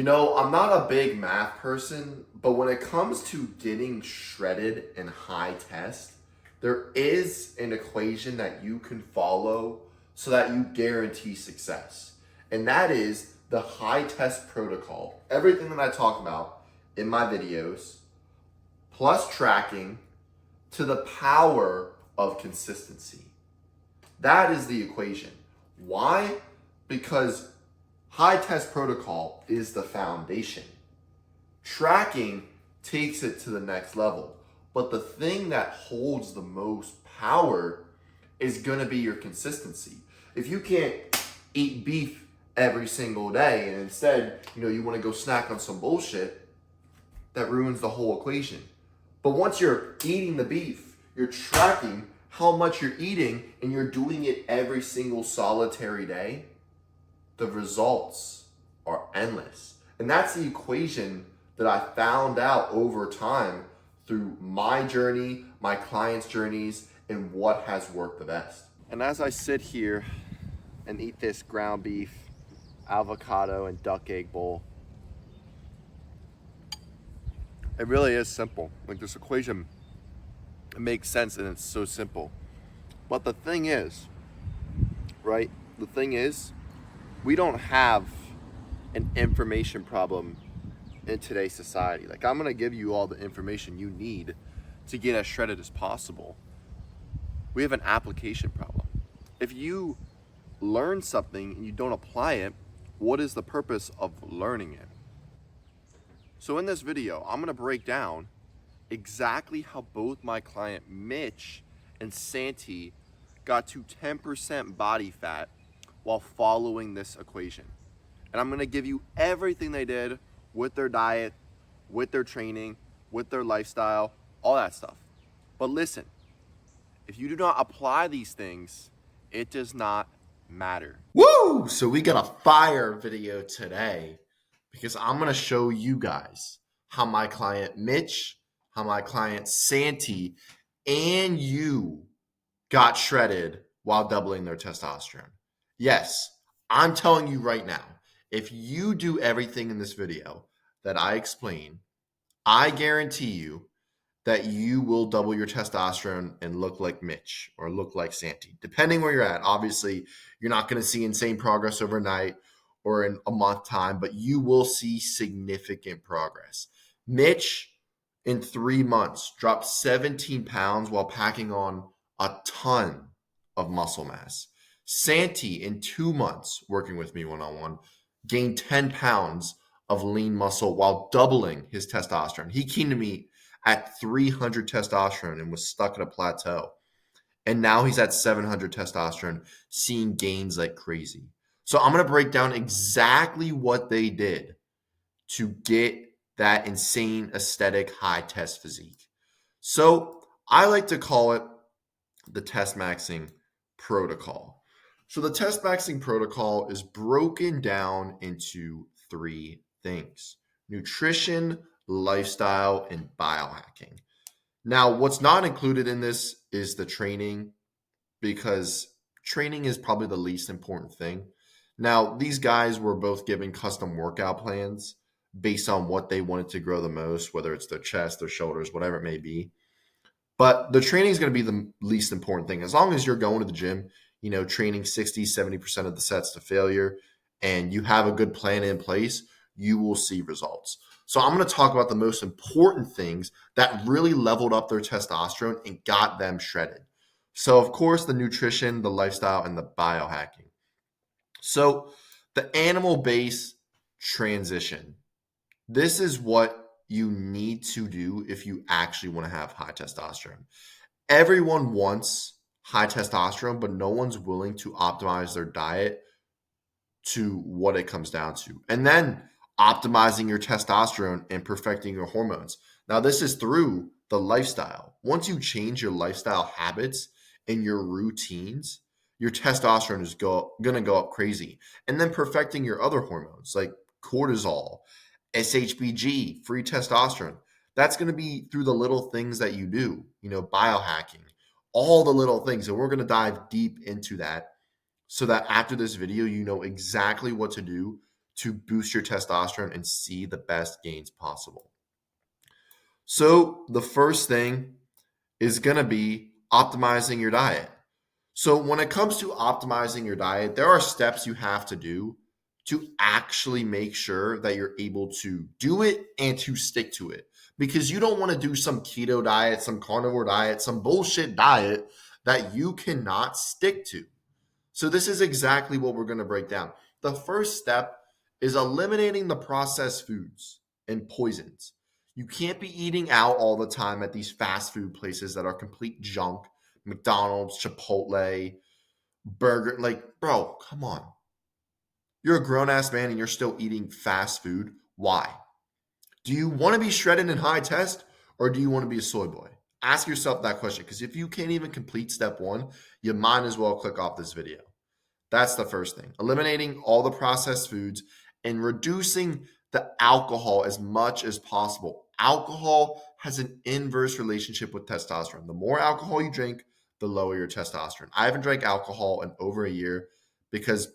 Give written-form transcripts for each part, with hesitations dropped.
I'm not a big math person, but when it comes to getting shredded in high test, there is an equation that you can follow so that you guarantee success. And that is the high test protocol. Everything that I talk about in my videos, plus tracking to the power of consistency. That is the equation. Why? Because high test protocol is the foundation. Tracking takes it to the next level. But the thing that holds the most power is going to be your consistency. If you can't eat beef every single day and instead, you want to go snack on some bullshit, that ruins the whole equation. But once you're eating the beef, you're tracking how much you're eating and you're doing it every single solitary day, the results are endless. And that's the equation that I found out over time through my journey, my clients' journeys, and what has worked the best. And as I sit here and eat this ground beef, avocado, and duck egg bowl, it really is simple. Like, this equation, it makes sense and it's so simple. But the thing is, right? The thing is, we don't have an information problem in today's society. Like, I'm gonna give you all the information you need to get as shredded as possible. We have an application problem. If you learn something and you don't apply it, what is the purpose of learning it? So in this video, I'm gonna break down exactly how both my client Mitch and Santi got to 10% body fat while following this equation. And I'm gonna give you everything they did with their diet, with their training, with their lifestyle, all that stuff. But listen, if you do not apply these things, it does not matter. Woo! So we got a fire video today because I'm gonna show you guys how my client Mitch, how my client Santi, and you got shredded while doubling their testosterone. Yes, I'm telling you right now, if you do everything in this video that I explain, I guarantee you that you will double your testosterone and look like Mitch or look like Santi, depending where you're at. Obviously, you're not going to see insane progress overnight or in a month time, but you will see significant progress. Mitch, in 3 months, dropped 17 pounds while packing on a ton of muscle mass. Santi, in 2 months, working with me one-on-one, gained 10 pounds of lean muscle while doubling his testosterone. He came to me at 300 testosterone and was stuck at a plateau. And now he's at 700 testosterone, seeing gains like crazy. So I'm going to break down exactly what they did to get that insane aesthetic high test physique. So I like to call it the test maxing protocol. So the test maxing protocol is broken down into 3 things: nutrition, lifestyle, and biohacking. Now, what's not included in this is the training, because training is probably the least important thing. Now, these guys were both given custom workout plans based on what they wanted to grow the most, whether it's their chest, their shoulders, whatever it may be. But the training is going to be the least important thing. As long as you're going to the gym, training 60, 70% of the sets to failure, and you have a good plan in place, you will see results. So I'm going to talk about the most important things that really leveled up their testosterone and got them shredded. So, of course, the nutrition, the lifestyle, and the biohacking. So the animal-based transition. This is what you need to do if you actually want to have high testosterone. Everyone wants high testosterone, but no one's willing to optimize their diet to what it comes down to. And then optimizing your testosterone and perfecting your hormones. Now, this is through the lifestyle. Once you change your lifestyle habits and your routines, your testosterone is going to go up crazy. And then perfecting your other hormones like cortisol, SHBG, free testosterone. That's going to be through the little things that you do, biohacking, all the little things. And we're going to dive deep into that so that after this video, you know exactly what to do to boost your testosterone and see the best gains possible. So the first thing is going to be optimizing your diet. So when it comes to optimizing your diet, there are steps you have to do to actually make sure that you're able to do it and to stick to it. Because you don't want to do some keto diet, some carnivore diet, some bullshit diet that you cannot stick to. So this is exactly what we're going to break down. The first step is eliminating the processed foods and poisons. You can't be eating out all the time at these fast food places that are complete junk. McDonald's, Chipotle, burger. Like, bro, come on. You're a grown ass man and you're still eating fast food. Why? Do you want to be shredded in high test or do you want to be a soy boy? Ask yourself that question, because if you can't even complete step one, you might as well click off this video. That's the first thing. Eliminating all the processed foods and reducing the alcohol as much as possible. Alcohol has an inverse relationship with testosterone. The more alcohol you drink, the lower your testosterone. I haven't drank alcohol in over a year because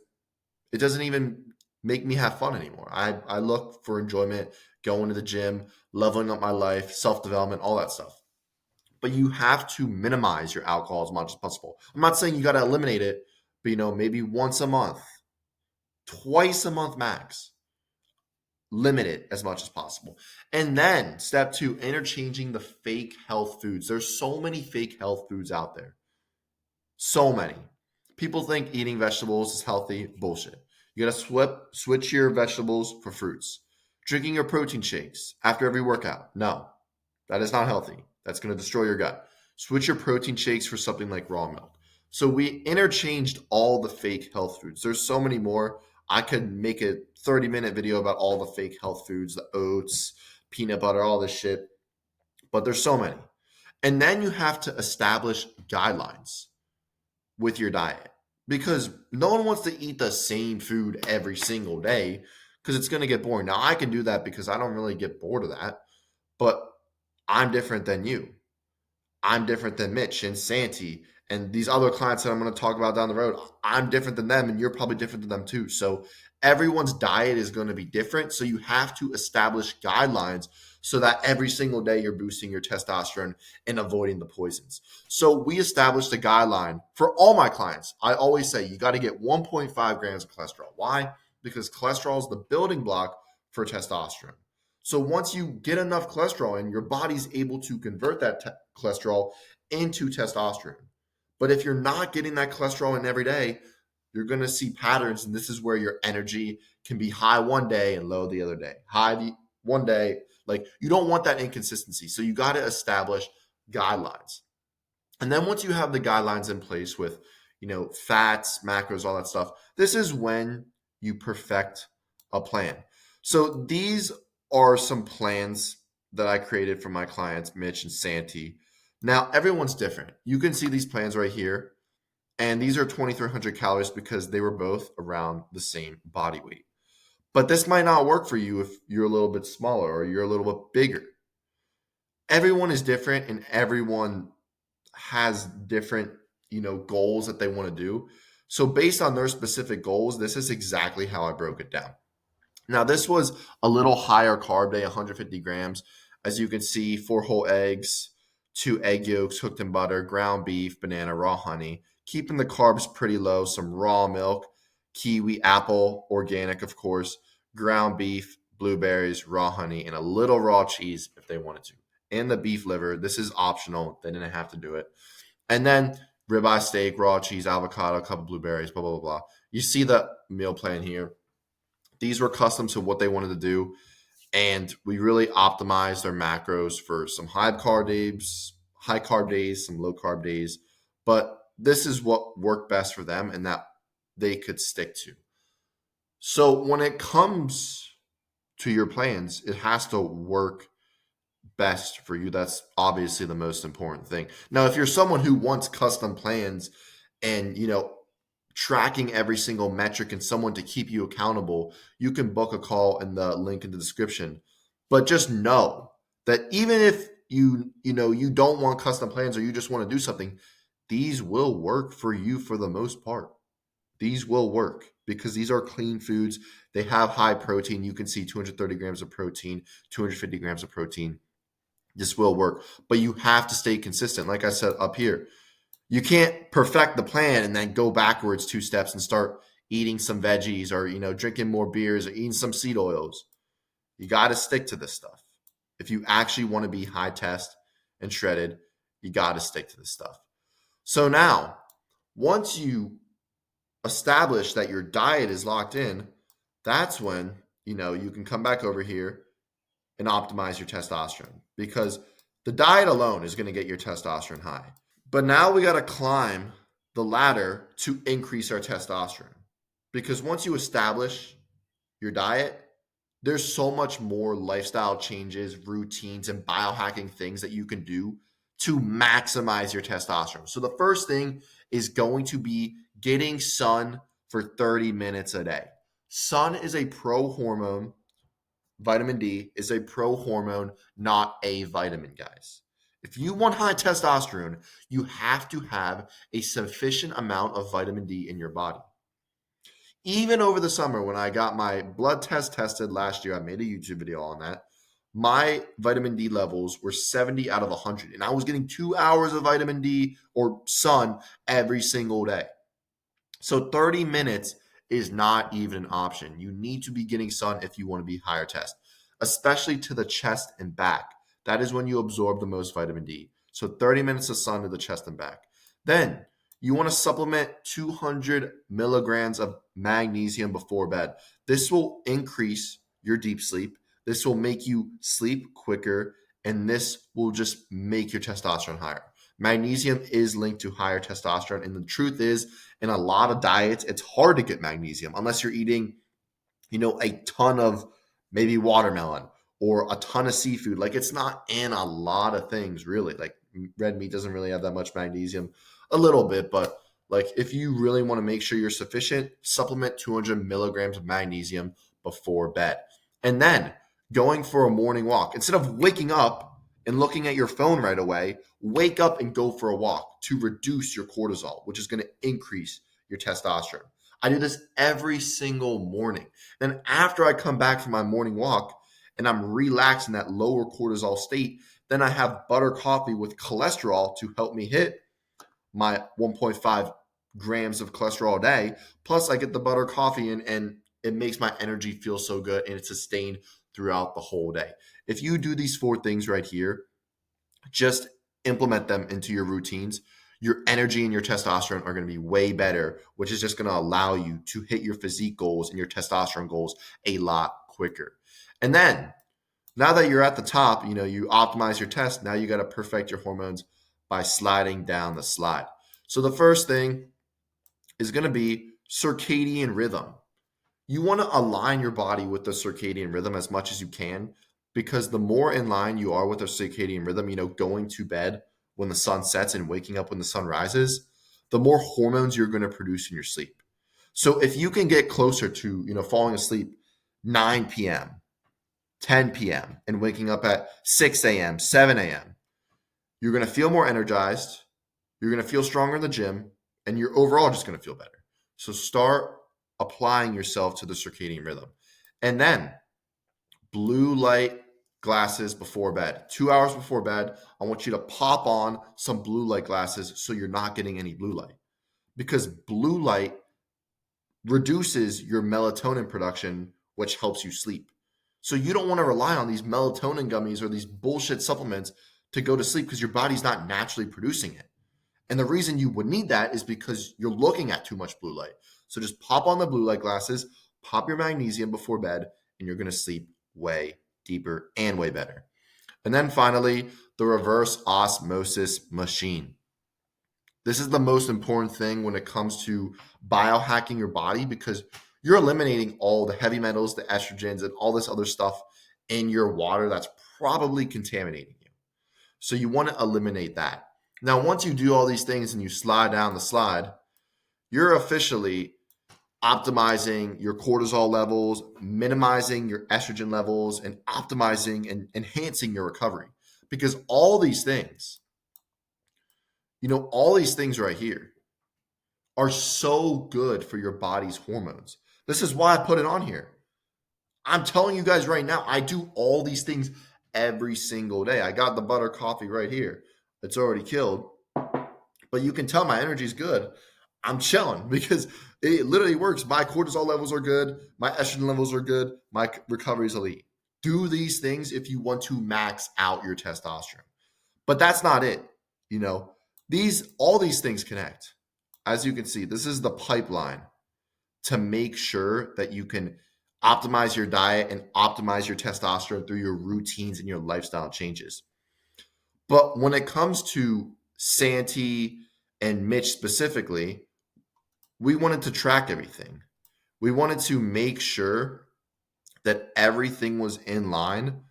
it doesn't even make me have fun anymore. I look for enjoyment, going to the gym, leveling up my life, self-development, all that stuff. But you have to minimize your alcohol as much as possible. I'm not saying you got to eliminate it, but maybe once a month, twice a month max. Limit it as much as possible. And then step two, interchanging the fake health foods. There's so many fake health foods out there. So many. People think eating vegetables is healthy. Bullshit. You got to switch your vegetables for fruits. Drinking your protein shakes after every workout. No, that is not healthy. That's going to destroy your gut. Switch your protein shakes for something like raw milk. So we interchanged all the fake health foods. There's so many more. I could make a 30-minute video about all the fake health foods, the oats, peanut butter, all this shit. But there's so many. And then you have to establish guidelines with your diet, because no one wants to eat the same food every single day because it's going to get boring. Now, I can do that because I don't really get bored of that, but I'm different than you. I'm different than Mitch and Santi and these other clients that I'm going to talk about down the road. I'm different than them, and you're probably different than them too. So everyone's diet is going to be different. So you have to establish guidelines so that every single day you're boosting your testosterone and avoiding the poisons. So we established a guideline for all my clients. I always say you got to get 1.5 grams of cholesterol. Why? Because cholesterol is the building block for testosterone. So once you get enough cholesterol in, your body's able to convert that cholesterol into testosterone. But if you're not getting that cholesterol in every day, you're going to see patterns, and this is where your energy can be high one day and low the other day. High one day, like you don't want that inconsistency. So you got to establish guidelines. And then once you have the guidelines in place with, fats, macros, all that stuff, this is when you perfect a plan. So these are some plans that I created for my clients, Mitch and Santi. Now, everyone's different. You can see these plans right here. And these are 2,300 calories because they were both around the same body weight. But this might not work for you if you're a little bit smaller or you're a little bit bigger. Everyone is different and everyone has different, goals that they want to do. So based on their specific goals, this is exactly how I broke it down. Now, this was a little higher carb day, 150 grams. As you can see, 4 whole eggs, 2 egg yolks cooked in butter, ground beef, banana, raw honey. Keeping the carbs pretty low, some raw milk, kiwi, apple, organic, of course, ground beef, blueberries, raw honey, and a little raw cheese if they wanted to. And the beef liver. This is optional. They didn't have to do it. And then ribeye steak, raw cheese, avocado, a couple blueberries, blah, blah, blah, blah. You see the meal plan here. These were custom to what they wanted to do. And we really optimized their macros for some high carb days, some low carb days. But this is what worked best for them and that they could stick to. So when it comes to your plans, it has to work best for you. That's obviously the most important thing. Now, if you're someone who wants custom plans and, tracking every single metric and someone to keep you accountable, you can book a call in the link in the description. But just know that even if you don't want custom plans or you just want to do something, these will work for you for the most part. These will work. because these are clean foods. They have high protein. You can see 230 grams of protein, 250 grams of protein. This will work, but you have to stay consistent. Like I said up here, you can't perfect the plan and then go backwards 2 steps and start eating some veggies or, drinking more beers or eating some seed oils. You got to stick to this stuff. If you actually want to be high test and shredded, you got to stick to this stuff. So now, once you establish that your diet is locked in, that's when, you can come back over here and optimize your testosterone, because the diet alone is going to get your testosterone high. But now we got to climb the ladder to increase our testosterone, because once you establish your diet, there's so much more lifestyle changes, routines, and biohacking things that you can do to maximize your testosterone. So the first thing is going to be getting sun for 30 minutes a day. Sun is a pro-hormone. Vitamin D is a pro-hormone, not a vitamin, guys. If you want high testosterone, you have to have a sufficient amount of vitamin D in your body. Even over the summer, when I got my blood test tested last year, I made a YouTube video on that. My vitamin D levels were 70 out of 100, and I was getting 2 hours of vitamin D or sun every single day. So 30 minutes is not even an option. You need to be getting sun if you want to be higher test, especially to the chest and back. That is when you absorb the most vitamin D. So 30 minutes of sun to the chest and back. Then you want to supplement 200 milligrams of magnesium before bed. This will increase your deep sleep. This will make you sleep quicker, and this will just make your testosterone higher. Magnesium is linked to higher testosterone, and the truth is, in a lot of diets, it's hard to get magnesium unless you're eating, a ton of maybe watermelon or a ton of seafood. Like, it's not in a lot of things, really. Like, red meat doesn't really have that much magnesium, a little bit, but like, if you really want to make sure you're sufficient, supplement 200 milligrams of magnesium before bed. And then going for a morning walk. Instead of waking up and looking at your phone right away, wake up and go for a walk to reduce your cortisol, which is going to increase your testosterone. I do this every single morning. Then after I come back from my morning walk and I'm relaxed in that lower cortisol state, then I have butter coffee with cholesterol to help me hit my 1.5 grams of cholesterol a day. Plus I get the butter coffee and it makes my energy feel so good, and it's sustained throughout the whole day. If you do these 4 things right here, just implement them into your routines, your energy and your testosterone are going to be way better, which is just going to allow you to hit your physique goals and your testosterone goals a lot quicker. And then now that you're at the top, you optimize your test. Now you got to perfect your hormones by sliding down the slide. So the first thing is going to be circadian rhythm. You want to align your body with the circadian rhythm as much as you can, because the more in line you are with the circadian rhythm, going to bed when the sun sets and waking up when the sun rises, the more hormones you're going to produce in your sleep. So if you can get closer to, falling asleep 9 p.m., 10 p.m., and waking up at 6 a.m., 7 a.m., you're going to feel more energized, you're going to feel stronger in the gym, and you're overall just going to feel better. So start applying yourself to the circadian rhythm. And then blue light glasses before bed. 2 hours before bed, I want you to pop on some blue light glasses so you're not getting any blue light. Because blue light reduces your melatonin production, which helps you sleep. So you don't want to rely on these melatonin gummies or these bullshit supplements to go to sleep, because your body's not naturally producing it. And the reason you would need that is because you're looking at too much blue light. So just pop on the blue light glasses, pop your magnesium before bed, and you're going to sleep way deeper and way better. And then finally, the reverse osmosis machine. This is the most important thing when it comes to biohacking your body, because you're eliminating all the heavy metals, the estrogens, and all this other stuff in your water that's probably contaminating you. So you want to eliminate that. Now, once you do all these things and you slide down the slide, you're officially optimizing your cortisol levels, minimizing your estrogen levels, and optimizing and enhancing your recovery. Because all these things right here are so good for your body's hormones. This is why I put it on here. I'm telling you guys right now, I do all these things every single day. I got the butter coffee right here. It's already killed, but you can tell my energy is good. I'm chilling because it literally works. My cortisol levels are good. My estrogen levels are good. My recovery is elite. Do these things if you want to max out your testosterone. But that's not it. You know, all these things connect. As you can see, this is the pipeline to make sure that you can optimize your diet and optimize your testosterone through your routines and your lifestyle changes. But when it comes to Santi and Mitch specifically, we wanted to track everything. We wanted to make sure that everything was in line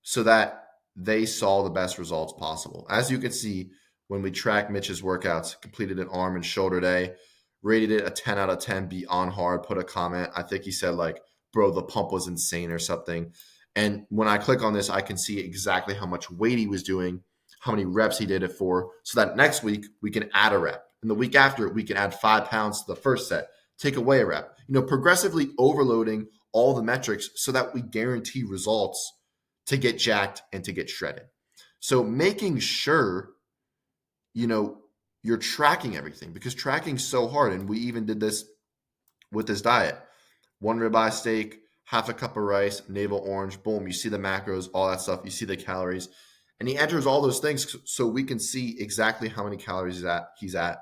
so that they saw the best results possible. As you can see, when we tracked Mitch's workouts, completed an arm and shoulder day, rated it a 10 out of 10, beyond hard, put a comment. I think he said like, bro, the pump was insane or something. And when I click on this, I can see exactly how much weight he was doing, how many reps he did it for, so that next week we can add a rep. And the week after, we can add 5 pounds to the first set, take away a rep. Progressively overloading all the metrics so that we guarantee results to get jacked and to get shredded. So making sure, you're tracking everything, because tracking's so hard. And we even did this with this diet. 1 ribeye steak, half a cup of rice, navel orange, boom, you see the macros, all that stuff. You see the calories. And he enters all those things so we can see exactly how many calories he's at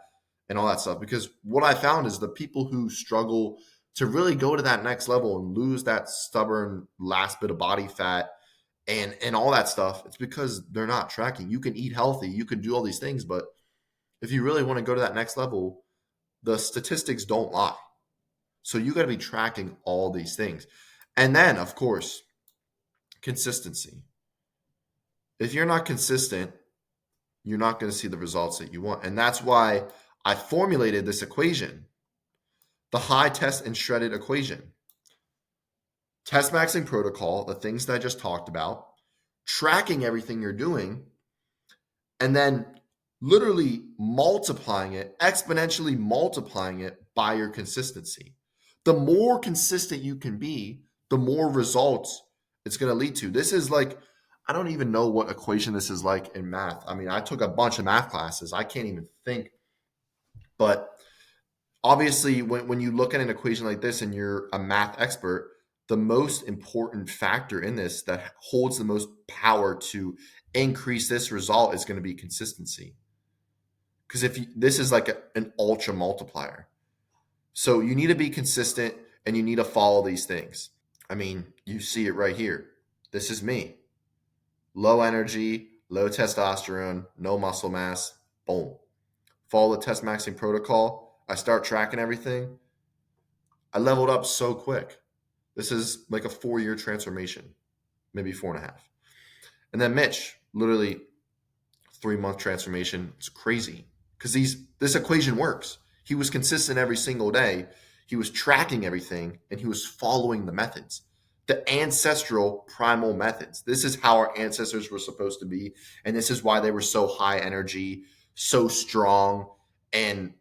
and all that stuff. Because what I found is the people who struggle to really go to that next level and lose that stubborn last bit of body fat and all that stuff, it's because they're not tracking. You can eat healthy, you can do all these things, but if you really want to go to that next level, the statistics don't lie. So you got to be tracking all these things. And then, of course, consistency. If you're not consistent, you're not going to see the results that you want. And that's why I formulated this equation, the high test and shredded equation. Test maxing protocol, the things that I just talked about, tracking everything you're doing, and then literally multiplying it, exponentially multiplying it by your consistency. The more consistent you can be, the more results it's going to lead to. This is like, I don't even know what equation this is like in math. I mean, I took a bunch of math classes. I can't even think. But obviously, when you look at an equation like this and you're a math expert, the most important factor in this that holds the most power to increase this result is going to be consistency. Because this is like an ultra multiplier. So you need to be consistent and you need to follow these things. I mean, you see it right here. This is me. Low energy, low testosterone, no muscle mass, boom. Follow the test maxing protocol. I start tracking everything. I leveled up so quick. This is like a 4-year transformation, maybe 4.5. And then Mitch, literally 3-month transformation. It's crazy because this equation works. He was consistent every single day. He was tracking everything and he was following the methods, the ancestral primal methods. This is how our ancestors were supposed to be. And this is why they were so high energy, so strong, and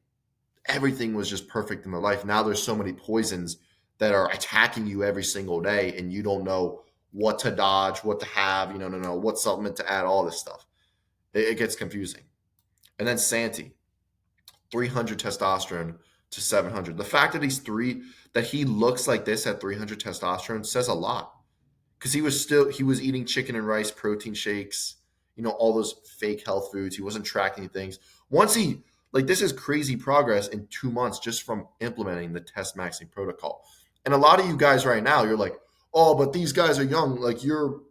everything was just perfect in their life. Now there's so many poisons that are attacking you every single day and you don't know what to dodge, what to have, what supplement to add, all this stuff. It gets confusing. And then Santi, 300 testosterone to 700. The fact that he looks like this at 300 testosterone says a lot, because he was eating chicken and rice, protein shakes, all those fake health foods. He wasn't tracking things. This is crazy progress in 2 months just from implementing the test maxing protocol. And a lot of you guys right now, you're like, oh, but these guys are young. Like, you're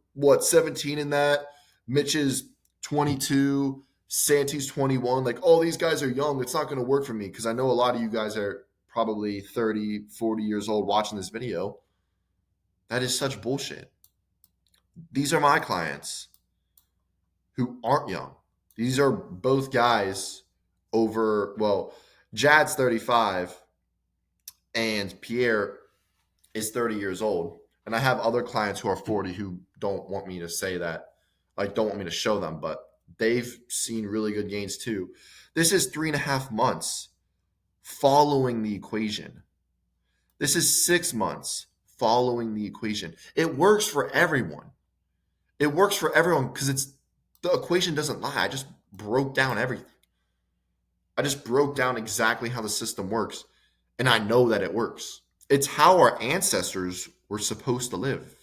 17 in that? Mitch is 22. Santi's 21. Like, all these guys are young. It's not going to work for me, because I know a lot of you guys are probably 30, 40 years old watching this video. That is such bullshit. These are my clients who aren't young. These are both guys Jad's 35 and Pierre is 30 years old. And I have other clients who are 40 who don't want me to say that, don't want me to show them, but they've seen really good gains too. This is 3.5 months following the equation. This is 6 months following the equation. It works for everyone. It works for everyone because the equation doesn't lie. I just broke down everything. I just broke down exactly how the system works, and I know that it works. It's how our ancestors were supposed to live.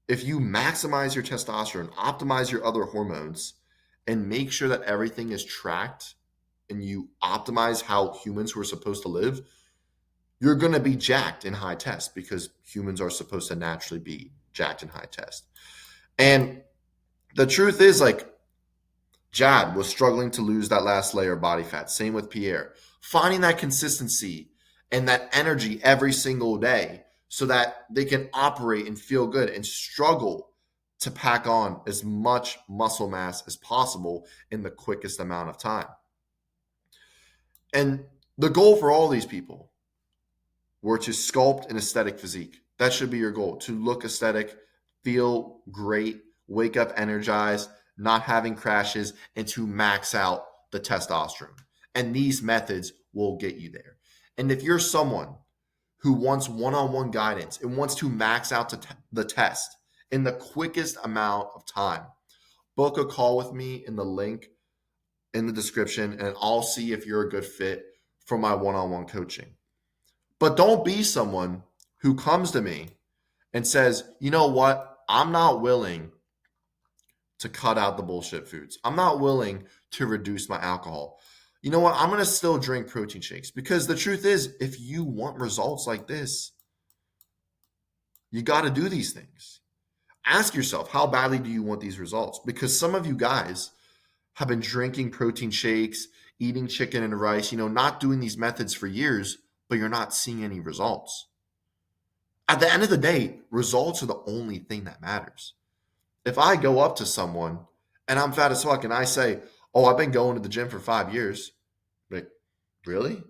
If you maximize your testosterone, optimize your other hormones, and make sure that everything is tracked and you optimize how humans were supposed to live, you're going to be jacked in high test because humans are supposed to naturally be jacked in high test. And the truth is, like, Jad was struggling to lose that last layer of body fat. Same with Pierre. Finding that consistency and that energy every single day so that they can operate and feel good and struggle to pack on as much muscle mass as possible in the quickest amount of time. And the goal for all these people were to sculpt an aesthetic physique. That should be your goal, to look aesthetic, feel great, wake up energized, not having crashes, and to max out the testosterone. And these methods will get you there. And if you're someone who wants one-on-one guidance and wants to max out the test in the quickest amount of time, book a call with me in the link in the description, and I'll see if you're a good fit for my one-on-one coaching. But don't be someone who comes to me and says, you know what, I'm not willing to cut out the bullshit foods. I'm not willing to reduce my alcohol. You know what, I'm going to still drink protein shakes, because the truth is, if you want results like this, you got to do these things. Ask yourself, how badly do you want these results? Because some of you guys have been drinking protein shakes, eating chicken and rice, not doing these methods for years, but you're not seeing any results. At the end of the day, results are the only thing that matters. If I go up to someone and I'm fat as fuck and I say, oh, I've been going to the gym for 5 years, like, really?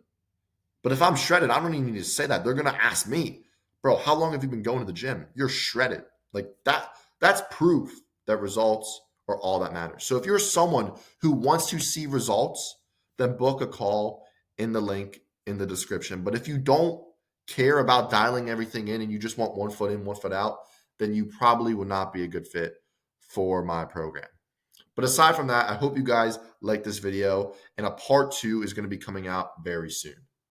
But if I'm shredded, I don't even need to say that. They're going to ask me, bro, how long have you been going to the gym? You're shredded. Like that's proof that results are all that matters. So if you're someone who wants to see results, then book a call in the link in the description. But if you don't care about dialing everything in and you just want 1 foot in, 1 foot out, then you probably would not be a good fit for my program. But aside from that, I hope you guys like this video, and a part 2 is going to be coming out very soon.